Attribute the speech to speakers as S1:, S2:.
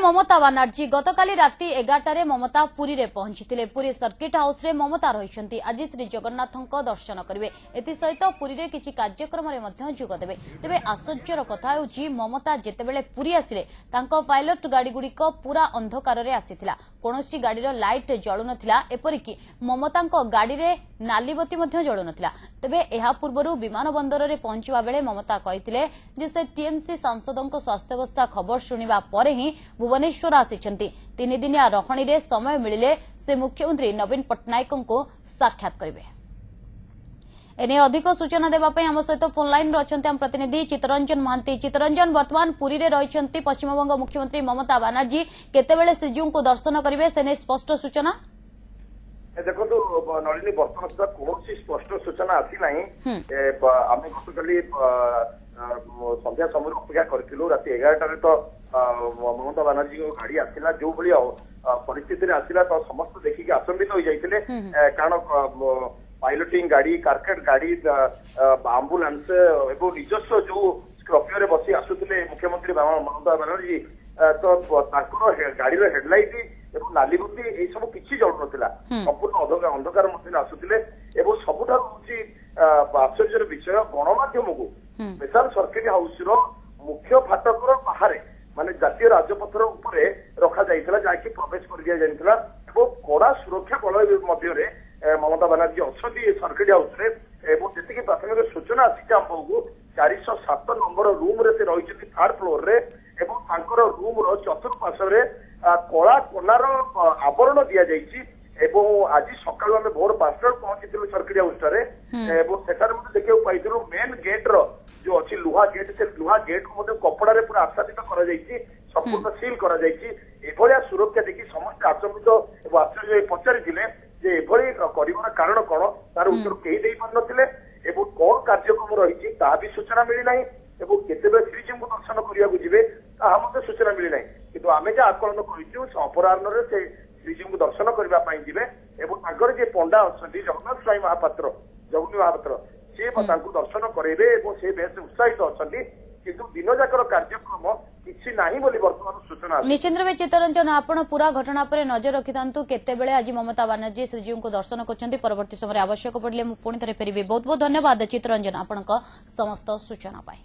S1: ममता बानार्जी गतकाली राति 11 ममता पुरी रे पहुंची पुरी सर्किट हाउस रे ममता रही आज श्री जगन्नाथ दर्शन करेंगे एसत पुरी रे किछि कार्यक्रम जोगदेवे तेबे आश्चर्यर कथा होउछि ममता जेतेबेले पुरी आसिले तांको पायलट गाड़ी गुड़िक पूरा अंधकार रे आसीथिला कोनोसी गाड़ीर लाइट जळु नथिला एपरिकी ममतांको गाड़ी रे नालीबती जळु नथिला तेबे एहा पूर्वरु विमान बंदर रे पहुंचवा बेले ममता कहिथिले जे से टीएमसी सांसदों स्वास्थ्यावस्था खबर शुणिबा परे ही भुवनेश्वर आसिछंती 3 दिनिया रहणी रे समय मिलिले से मुख्यमंत्री नवीन पट्टनायक को साक्षात करिवे। एने अधिक सूचना देबा पई हम सहित फोन लाइन रे अछंती हम प्रतिनिधि चितरंजन महांती। चितरंजन वर्तमान पुरी रे रहिछंती पश्चिमबंग मुख्यमंत्री ममता बानार्जी केतेबेले श्रीजीव को दर्शन करिवे सेने स्पष्ट सूचना
S2: देखो नलिनी बर्तमान सुधा कौन स्पष्ट सूचना आसी ना आम गतकाली संध्या समय अपेक्षा करूँ राति 11 तो ममता बानार्जी गाड़ी आसला जो भाई परिस्थिति आसला तो समस्त देखिक आचंबित हो जाते कारण पायलटिंग गाड़ी कारकेट गाड़ी आंबुलांस एवं निजस्व जो स्कॉर्पियो रे बसी आसुले मुख्यमंत्री ममता बानार्जी तो गाड़ी हेडलाइट एवं नालीबती ये सब किसी जळु नथिला संपूर्ण अंधकार मध्य आसुले एवं सबुठार हूँ आश्चर्य विषय गणमाध्यम को स्पेशल सर्किट हाउस मुख्य फाटकर बाहर माने जातीय राजपथर उपरे रखा जाइथिला जाकि प्रवेश कर दिया जाइथिला एवं कड़ा सुरक्षा बल मध्य ममता बानार्जी अच्छी सर्किट हाउस रे एवं जेतिकी प्राथमिक सूचना आसी आमको 407 नंबर रूम रे से रही 3rd फ्लोर रे एवं तांकर रूम रो चतुर्पार्श्व कला कोनार आवरण दि जाइछि एवं आज सकाळु आमे भोर 5टा पहुंची सर्किट हाउस देखा पाई मेन गेट रो जो अच्छी लुहा गेट से लुहा गेट को कपड़ा रे पूरा आच्छादित करा जाइछि संपूर्ण सील करा जाइछि एभलिया सुरक्षा देखि समस्त आचंबित एवं आश्चर्य पचारिथिले जे एभली करिवार कारण कोन तार उत्तर केही देई पार नथिले एवं कोन कार्यक्रम रहिछि ता भी सूचना मिली नाही एवं केतेबे श्रीजीव को दर्शन करिया जिवे ता हमते सूचना मिली नाही किंतु आमे जे आकलन करिछु अपराह्न रे से श्रीजीव को दर्शन करबा पाई जिवे एवं ताकर जे पंडा अछंती जगन्नाथ स्वामी महापात्र जगन्नाथ महापात्र से तांको दर्शन करेबे एवं से बेस उत्साहित अछंती किंतु दिन जाकर कार्यक्रम किछि नाही बोली वर्तमान सूचना
S1: निश्चित रूपे चित्तरंजन आपण पूरा घटना पर नजर रखिथांतु केतेबेले आज ममता बानार्जी श्रीजीव को दर्शन करछंती परवर्ती समय आवश्यक पड़ले मु पुणी थरे फेरिबे। बहुत बहुत धन्यवाद चित्तरंजन आपनका समस्त सूचना पाई।